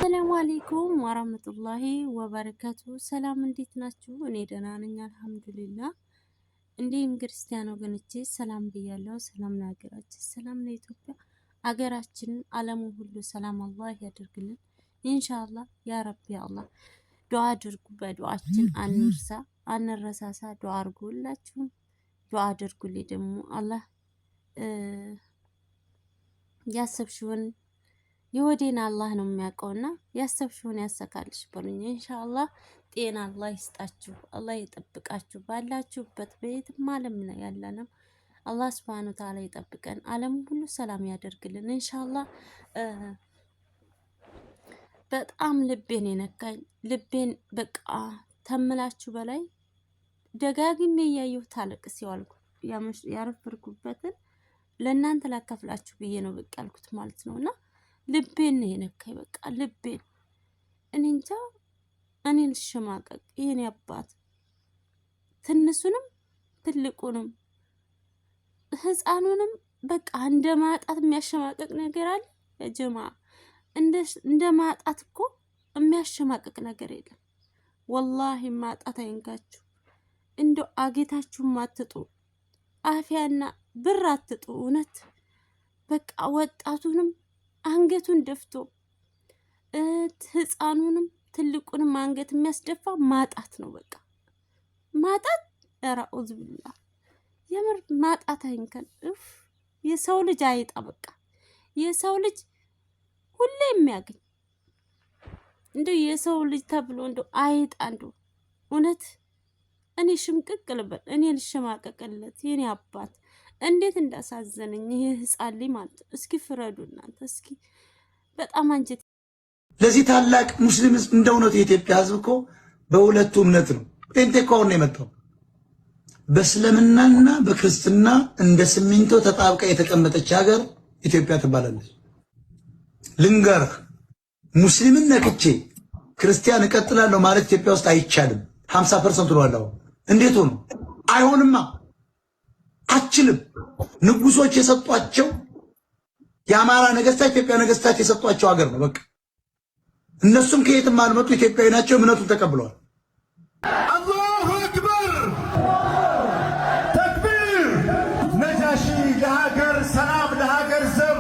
السلام عليكم ورحمة الله وبركاته. سلام እንዴት ናችሁ? እኔ ደህና ነኝ አልሐምዱሊላህ። እንዴም ክርስቲያኖ ወገኖቼ ሰላም ብያለሁ። ሰላም ለሀገራችን፣ ሰላም ለኢትዮጵያ ሀገራችን፣ ዓለሙ ሁሉ ሰላም አላህ ያደርግልን ኢንሻአላህ ያ ረቢ አላህ። ዱዓ አድርጉ፣ በዱዓችን አንርሳ አንረሳሳ። ዱዓ አድርጉላችሁም ዱዓ አድርጉልኝ ደግሞ አላህ ያሰብሽውን የወዴን አላህ ነው የሚያውቀውና ያሰብሽውን ያሰካልሽ በሉኝ ኢንሻአላህ። ጤና አላህ ይስጣችሁ፣ አላህ ይጠብቃችሁ። ባላችሁበት በየትም ዓለም ላይ ያለነው አላህ Subhanahu Wa Ta'ala ይጠብቀን፣ ዓለም ሁሉ ሰላም ያደርግልን ኢንሻአላህ። በጣም ልቤን የነካኝ ልቤን በቃ ተምላችሁ በላይ ደጋግሜ እያየሁ ታለቅስ ያልኩ ያረፈርኩበትን ለእናንተ ላካፍላችሁ ብዬ ነው በቃ ያልኩት ማለት ነውና ልቤን ነው የነካኝ። በቃ ልቤን እኔ እንጃ እኔን ልሽማቀቅ የኔ አባት ትንሱንም ትልቁንም ህፃኑንም በቃ እንደ ማጣት የሚያሸማቀቅ ነገር አለ ያ ጀማ። እንደ ማጣት እኮ የሚያሸማቀቅ ነገር የለም ወላሂ። ማጣት አይንካችሁ፣ እንደው አጌታችሁም አትጡ፣ አፍያና ብር አትጡ። እውነት በቃ ወጣቱንም አንገቱን ደፍቶ ህፃኑንም ትልቁንም አንገት የሚያስደፋ ማጣት ነው በቃ ማጣት። ያራኡዝ ቢላ የምር ማጣት አይንከን። የሰው ልጅ አይጣ በቃ የሰው ልጅ ሁሌ የሚያገኝ እንደው የሰው ልጅ ተብሎ እንደው አይጣ እንደው እውነት እኔ ሽምቅቅ ልበል፣ እኔ ልሽማቀቅለት የኔ አባት እንዴት እንዳሳዘነኝ ይሄ ህፃን ልጅ ማለት። እስኪ ፍረዱ እናንተ እስኪ። በጣም አንጀት ለዚህ ታላቅ ሙስሊም እንደ እውነቱ የኢትዮጵያ ህዝብ እኮ በሁለቱ እምነት ነው ፔንቴኮስት ነው የመጣው። በእስልምናና በክርስትና እንደ ሲሚንቶ ተጣብቃ የተቀመጠች ሀገር ኢትዮጵያ ትባላለች። ልንገርህ፣ ሙስሊምን ነክቼ ክርስቲያን እቀጥላለሁ ማለት ኢትዮጵያ ውስጥ አይቻልም። 50% ነው አለው። እንዴት ሆኖ አይሆንማ፣ አችልም። ንጉሶች የሰጧቸው የአማራ ነገስታት ኢትዮጵያ ነገስታት የሰጧቸው ሀገር ነው በቃ። እነሱም ከየትም አልመጡ ኢትዮጵያዊ ናቸው፣ እምነቱን ተቀብለዋል። አላሁ አክበር ተክቢር። ነጃሺ ለሀገር ሰላም ለሀገር ዘብ፣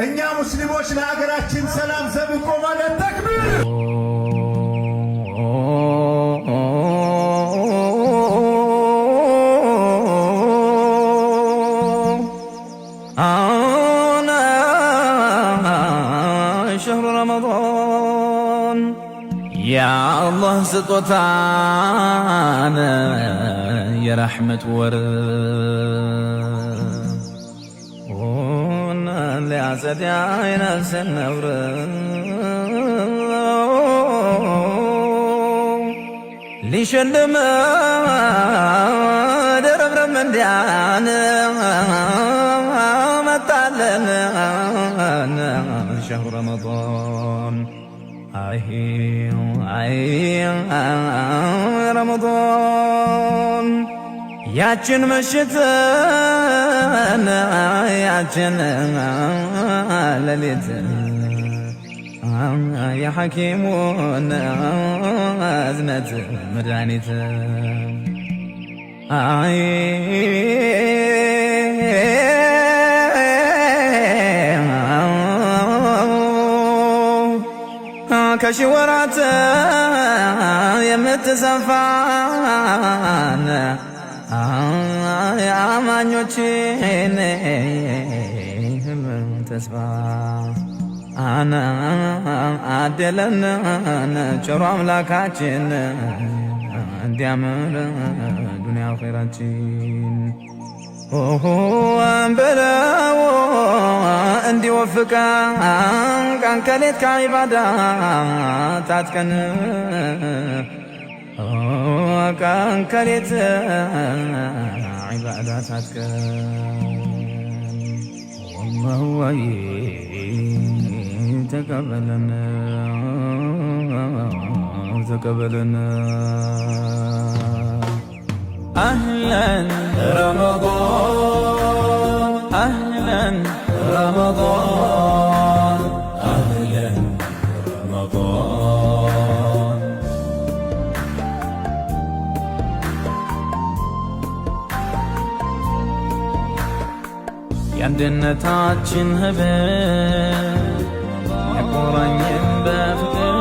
እኛ ሙስሊሞች ለሀገራችን ሰላም ዘብ እንቆማለን። ተክቢር شهر رمضان يا الله سطوتانا يا رحمة ورد اللي عسد يا عين السنور ليش اللي درب رمضان شهر رمضان رمضان ያችን ምሽትን ያችን ሌሊት የሐኪሙን እዝነት መድኃኒት ከሺህ ወራት የምትሰፋን የአማኞችን ተስፋ አደለን ቸሩ አምላካችን እንዲያምር ዱንያ አኺራችን በለው እንዲወፍቀን ቀን ከሌት ከዒባዳ ታጥቀን ቀን ከሌት ዒባዳ ታጥቀን ወላሂ ተቀበለን ተቀበለን أهلا رمضان أهلا رمضان أهلا رمضان የአንድነታችን ህብር የቆራኝን በፍቅር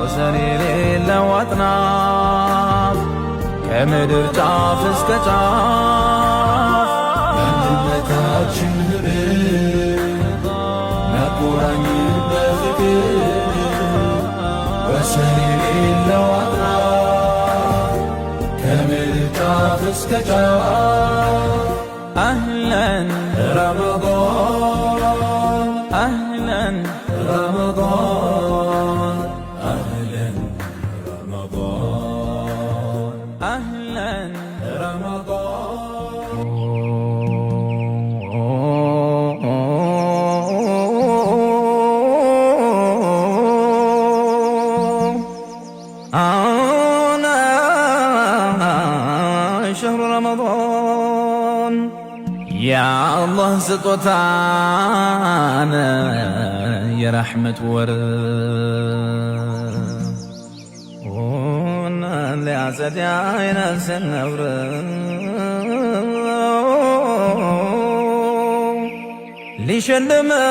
ወሰን የሌለው አጥናፍ ከምድር ጫፍ እስከ ጫፍ የአንድነታችን ህብር የቆራኝን በፍቅር ወሰን የሌለው አጥናፍ ከምድር ጫፍ እስከ ጫፍ أهلاً رمضان أهلاً رمضان أهلاً رمضان أهلاً رمضان شهر رمضان يا الله سطوتانا يا رحمة ورد لأسد عينا سنور ليش لما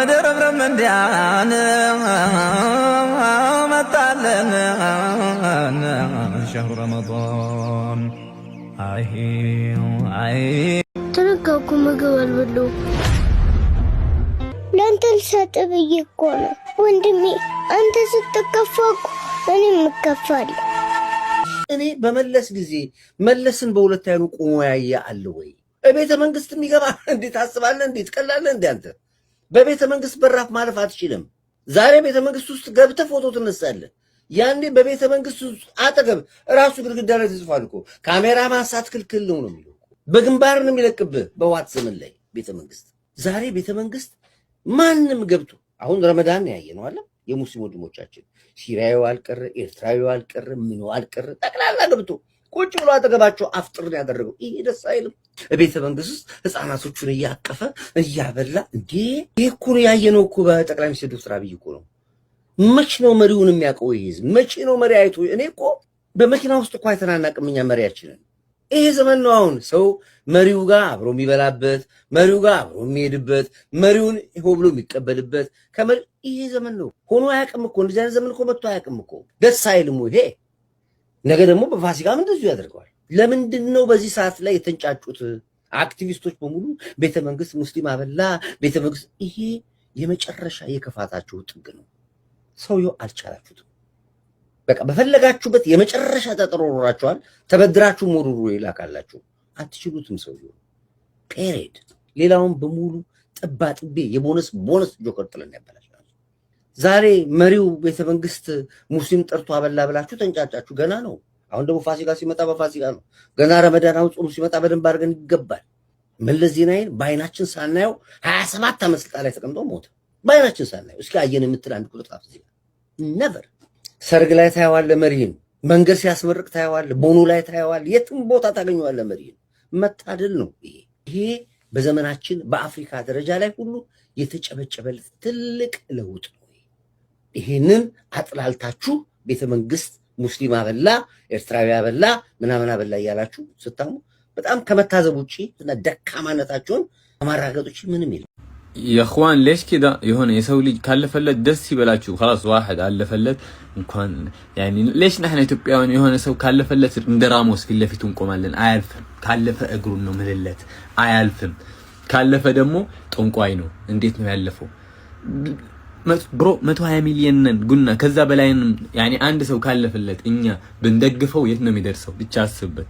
درب من ديانا متعلنا شهر رمضان ተረጋጉ። ምግብ አልበሉ ለአንተ ልሰጥህ ብዬ እኮ ነው ወንድሜ። አንተ ስትከፋ እኮ እኔም እከፋለሁ። እኔ በመለስ ጊዜ መለስን በሁለት አይኑ ቆሞ ያየ አለ ወይ? በቤተ መንግስት የሚገባ እንዴት ታስባለህ? እንዴት ቀላለህ? እንዴ አንተ በቤተ መንግስት በራፍ ማለፍ አትችልም። ዛሬ ቤተ መንግስት ውስጥ ገብተህ ፎቶ ትነሳለህ። ያንዴ በቤተ መንግስት አጠገብ ራሱ ግድግዳ ላይ ተጽፏል እኮ ካሜራ ማንሳት ክልክል ነው ነው የሚለው። በግንባር ነው የሚለቅብህ በዋት ዘመን ላይ ቤተ መንግስት። ዛሬ ቤተ መንግስት ማንም ገብቶ አሁን ረመዳን ያየ ነው አለ የሙስሊም ወንድሞቻችን ሲሪያው አልቀረ ኤርትራዊው አልቀረ ምኑ አልቀረ ጠቅላላ ገብቶ ቁጭ ብሎ አጠገባቸው አፍጥርን ያደረገው ይሄ ደስ አይልም? ቤተ መንግስት ውስጥ ህፃናቶቹን እያቀፈ እያበላ እንዴ! ይሄ እኮ ያየነው እኮ በጠቅላይ ሚኒስትር ዶክተር አብይ እኮ ነው። መች ነው መሪውን የሚያውቀው? ይሄ መቼ ነው መሪ አይቶ? እኔ እኮ በመኪና ውስጥ እኮ አይተናናቅም እኛ መሪያችንን። ይሄ ዘመን ነው አሁን ሰው መሪው ጋር አብሮ የሚበላበት፣ መሪው ጋር አብሮ የሚሄድበት፣ መሪውን ሆ ብሎ የሚቀበልበት ከመሪ ይሄ ዘመን ነው። ሆኖ አያውቅም እኮ እንደዚህ አይነት ዘመን እኮ መጥቶ አያውቅም እኮ። ደስ አይልም ይሄ? ነገ ደግሞ በፋሲካም እንደዚሁ ያደርገዋል። ለምንድን ነው በዚህ ሰዓት ላይ የተንጫጩት አክቲቪስቶች በሙሉ ቤተ መንግስት ሙስሊም አበላ ቤተ መንግስት? ይሄ የመጨረሻ የክፋታችሁ ጥግ ነው። ሰውየው አልቻላችሁትም። በቃ በፈለጋችሁበት የመጨረሻ ተጠሮራችኋል። ተበድራችሁ ሞሩሩ ይላካላችሁ። አትችሉትም ሰውየው ፔሬድ። ሌላውን በሙሉ ጥባ ጥቤ የቦነስ ጆከር ጥለን ያበላሻል። ዛሬ መሪው ቤተ መንግስት ሙስሊም ጠርቶ አበላ ብላችሁ ተንጫጫችሁ። ገና ነው። አሁን ደግሞ ፋሲካ ሲመጣ በፋሲካ ነው። ገና ረመዳን አሁን ጾም ሲመጣ በደንብ አድርገን ይገባል። መለስ ዜናዊን በአይናችን ሳናየው 27 ዓመት ስልጣን ላይ ተቀምጦ ሞተ። በአይናችን ሳናየው እስኪ አየን የምትል አንድ ቁጥር ጻፍ። ነቨር ሰርግ ላይ ታየዋለህ መሪህን፣ መንገድ ሲያስመርቅ ታየዋለህ፣ ቦኑ ላይ ታየዋለህ፣ የትም ቦታ ታገኘዋለህ መሪህን። መታደል ነው ይሄ በዘመናችን በአፍሪካ ደረጃ ላይ ሁሉ የተጨበጨበለት ትልቅ ለውጥ ነው። ይሄንን አጥላልታችሁ ቤተ መንግስት ሙስሊም አበላ ኤርትራዊ አበላ ምናምን አበላ እያላችሁ ስታሙ በጣም ከመታዘብ ውጪ እና ደካማነታችሁን ከማራገጥ ውጪ ምንም የለም። يا اخوان ليش كذا يهون يسوي لي كلفلت دس يبلاችሁ خلاص واحد አለፈለት እንኳን يعني ليش نحن ኢትዮጵያውያን የሆነ ሰው ካለፈለት እንደራሞስ ፊት ለፊቱ እንቆማለን። አያልፍም። ካለፈ እግሩን ነው ምልለት። አያልፍም። ካለፈ ደግሞ ጠንቋይ ነው። እንዴት ነው ያለፈው? ብሮ 120 ሚሊዮን ነን ጉና ከዛ በላይ يعني አንድ ሰው ካለፈለት እኛ ብንደግፈው የት ነው የሚደርሰው? ብቻ አስብበት።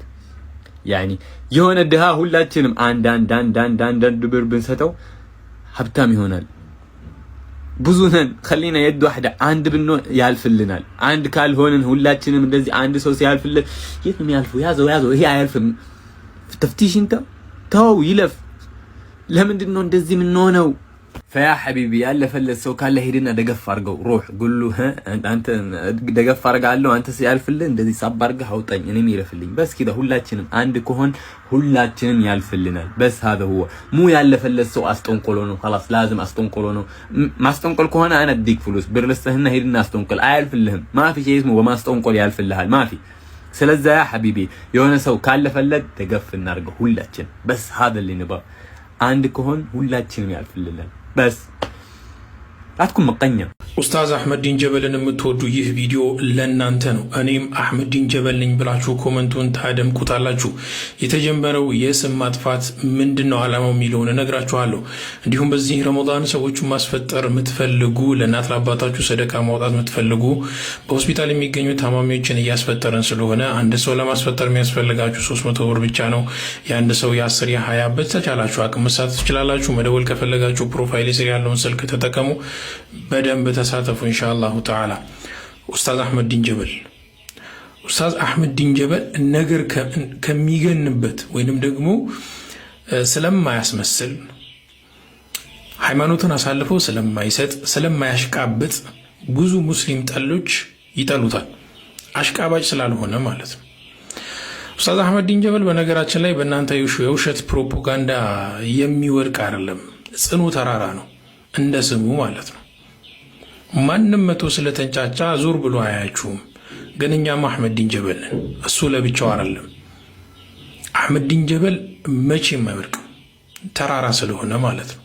يعني የሆነ ድሃ ሁላችንም አንድ ብር ብንሰጠው ሀብታም ይሆናል። ብዙ ነን خلينا يد واحده አንድ ብንሆን ያልፍልናል። አንድ ካልሆነን ሁላችንም እንደዚህ አንድ ሰው ሲያልፍለት የት ነው የሚያልፈው? ያዘው ይሄ አያልፍም። ተፍቲሽ እንተ ተው ይለፍ። ለምንድን ነው እንደዚህ ምን ሆነው? فيا حبيبي ያለፈለት ሰው ካለ ሄድና ደገፍ አርገው روح قول له አንተ ደገፍ አርጋለሁ አንተ ሲያልፍልህ እንደዚህ ሳብ አርገህ አውጣኝ እኔም ይረፍልኝ بس كده ሁላችንም አንድ ከሆን ሁላችንም ያልፍልናል بس هذا هو مو ያለፈለት ሰው አስጠንቆሎ ነው خلاص لازم አስጠንቆሎ ነው ማስጠንቆል ከሆነ انا اديك فلوس ብርልስህና ሄድና አስጠንቆል አይልፍልህም ما في شيء اسمه በማስጠንቆል ያልፍልሃል ما في ስለዛ ያ حبيبي የሆነ ሰው ካለፈለት ደገፍ እናርገው ሁላችን بس هذا اللي نبغى አንድ ከሆን ሁላችንም ያልፍልናል بس لا تكون مقنع ኡስታዝ አህመዲን ጀበልን የምትወዱ ይህ ቪዲዮ ለእናንተ ነው። እኔም አህመዲን ጀበል ነኝ ብላችሁ ኮመንቱን ታደምቁታላችሁ። የተጀመረው የስም ማጥፋት ምንድነው ዓላማው የሚለውን እነግራችኋለሁ። እንዲሁም በዚህ ረመዳን ሰዎችን ማስፈጠር የምትፈልጉ ለእናት ለአባታችሁ ሰደቃ ማውጣት የምትፈልጉ በሆስፒታል የሚገኙ ታማሚዎችን እያስፈጠርን ስለሆነ አንድ ሰው ለማስፈጠር የሚያስፈልጋችሁ 300 ብር ብቻ ነው። የአንድ ሰው የ10 የ20 በተቻላችሁ አቅም መሳተፍ ትችላላችሁ። መደወል ከፈለጋችሁ ፕሮፋይል ስር ያለውን ስልክ ተጠቀሙ። በደንብ ተሳተፉ ኢንሻአላሁ ተዓላ። ኡስታዝ አህመዲን ጀበል ነገር ከሚገንበት ወይንም ደግሞ ስለማያስመስል ሃይማኖትን አሳልፎ ስለማይሰጥ ስለማያሽቃብጥ ብዙ ሙስሊም ጠሎች ይጠሉታል። አሽቃባጭ ስላልሆነ ማለት ነው። ኡስታዝ አህመዲን ጀበል በነገራችን ላይ በእናንተ የውሸት ፕሮፓጋንዳ የሚወድቅ አይደለም፣ ጽኑ ተራራ ነው እንደ ስሙ ማለት ነው። ማንም መቶ ስለተንጫጫ ዙር ብሎ አያችሁም። ግን እኛም አህመዲን ጀበል ነን፣ እሱ ለብቻው አይደለም። አህመዲን ጀበል መቼም አይወድቅም ተራራ ስለሆነ ማለት ነው።